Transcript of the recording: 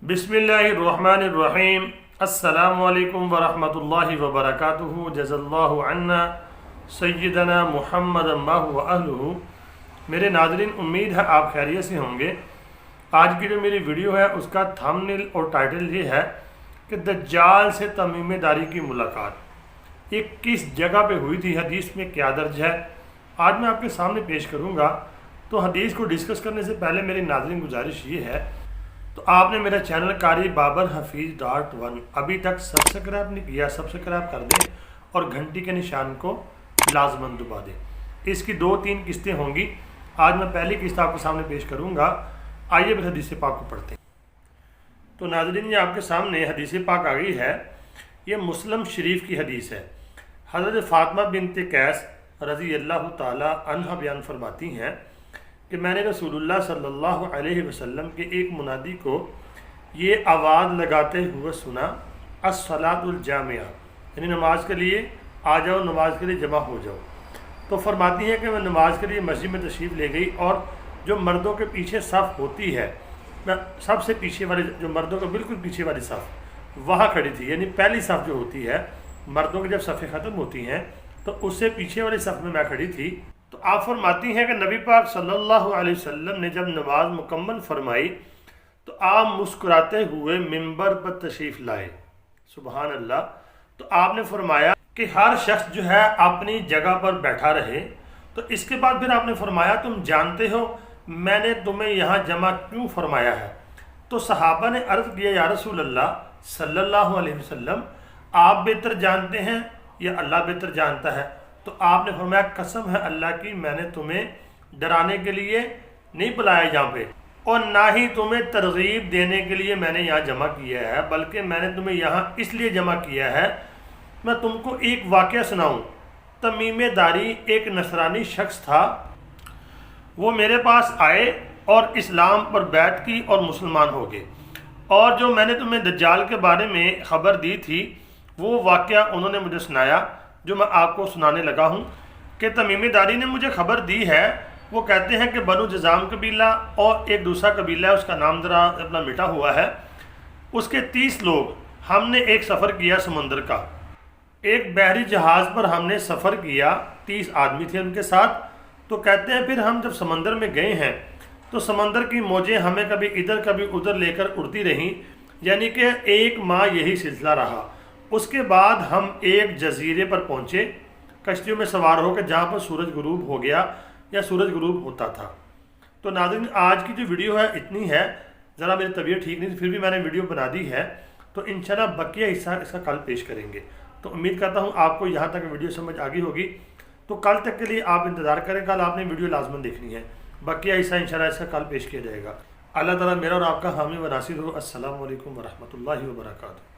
बिस्मिल्लाहिर्रहमानिर्रहीम। अस्सलामु अलैकुम वरहमतुल्लाहि वबरकातुहू। जज़ल्लाहु अन्ना सय्यदना मुहम्मदन व अहलुहू। मेरे नाज़रीन, उम्मीद है आप खैरियत से होंगे। आज की जो मेरी वीडियो है उसका थंबनेल और टाइटल ये है कि दज्जाल से तमीमेदारी की मुलाकात ये किस जगह पे हुई थी, हदीस में क्या दर्ज है, आज मैं आपके सामने पेश करूँगा। तो हदीस को डिस्कस करने से पहले मेरी नाज़रीन गुजारिश ये है, तो आपने मेरा चैनल कारी बाबर हफीज़.1 अभी तक सब्सक्राइब नहीं किया, सब्सक्राइब कर दें और घंटी के निशान को लाजमन दबा दें। इसकी 2-3 किस्तें होंगी। आज मैं पहली किस्त आपके सामने पेश करूंगा। आइए फिर हदीस पाक को पढ़ते हैं। तो नाज़रीन, ये आपके सामने हदीस पाक आ गई है। ये मुस्लिम शरीफ की हदीस है। हज़रत फ़ातिमा बिन्त कैस रज़ी अल्लाह ताला अन्हा बयान फरमाती हैं कि मैंने रसूलुल्लाह सल्लल्लाहु अलैहि वसल्लम के एक मुनादी को ये आवाज़ लगाते हुए सुना, अस्सलातुल जामिया, यानी नमाज के लिए आ जाओ, नमाज के लिए जमा हो जाओ। तो फरमाती हैं कि मैं नमाज के लिए मस्जिद में तशरीफ़ ले गई और जो मर्दों के पीछे सफ़ होती है, मैं सबसे पीछे वाली, जो मर्दों के बिल्कुल पीछे वाली सफ़ वहाँ खड़ी थी। यानी पहली सफ़ जो होती है, मर्दों की जब सफ़ें ख़त्म होती हैं तो उससे पीछे वाली सफ़ में मैं खड़ी थी। तो आप फरमाती हैं कि नबी पाक सल्लल्लाहु अलैहि वसल्लम ने जब नमाज मुकम्मल फरमाई तो आप मुस्कुराते हुए मिंबर पर तशरीफ़ लाए। सुबहान अल्लाह। तो आपने फरमाया कि हर शख्स जो है अपनी जगह पर बैठा रहे। तो इसके बाद फिर आपने फरमाया, तुम जानते हो मैंने तुम्हें यहाँ जमा क्यों फरमाया है? तो सहाबा ने अर्ज़ किया, या रसूल अल्लाह सल्लल्लाहु अलैहि वसल्लम, आप बेहतर जानते हैं या अल्लाह बेहतर जानता है? तो आपने फरमाया, कसम है अल्लाह की, मैंने तुम्हें डराने के लिए नहीं बुलाया यहाँ पे और ना ही तुम्हें तरगीब देने के लिए मैंने यहाँ जमा किया है, बल्कि मैंने तुम्हें यहाँ इसलिए जमा किया है। मैं तुमको एक वाक़या सुनाऊँ। तमीमेदारी एक नसरानी शख्स था, वो मेरे पास आए और इस्लाम पर बैत की और मुसलमान हो गए। और जो मैंने तुम्हें दज्जाल के बारे में ख़बर दी थी वो वाक़या उन्होंने मुझे सुनाया, जो मैं आपको सुनाने लगा हूँ कि तमीमेदारी ने मुझे खबर दी है। वो कहते हैं कि बनु जज़ाम कबीला और एक दूसरा कबीला है, उसका नाम ज़रा अपना मिटा हुआ है, उसके 30 लोग, हमने एक सफ़र किया समंदर का। एक बहरी जहाज़ पर हमने सफ़र किया, 30 आदमी थे उनके साथ। तो कहते हैं फिर हम जब समंदर में गए हैं तो समंदर की मौजें हमें कभी इधर कभी उधर लेकर उड़ती रहीं, यानी कि 1 माह यही सिलसिला रहा। उसके बाद हम एक जजीरे पर पहुँचे कश्तियों में सवार होकर, जहाँ पर सूरज गुरूब हो गया या सूरज गुरूब होता था। तो नाज़रीन, आज की जो वीडियो है इतनी है। ज़रा मेरी तबीयत ठीक नहीं थी, फिर भी मैंने वीडियो बना दी है। तो इंशाल्लाह बकिया हिस्सा इसका कल पेश करेंगे। तो उम्मीद करता हूँ आपको यहाँ तक वीडियो समझ आ गई होगी। तो कल तक के लिए आप इंतज़ार करें, कल आपने वीडियो लाजमन देखनी है। बकिया हिस्सा इंशाल्लाह इसका कल पेश किया जाएगा। अल्लाह ताला मेरा और आपका हामी व नासिर हो। अस्सलामु अलैकुम व रहमतुल्लाहि व बरकातुहू।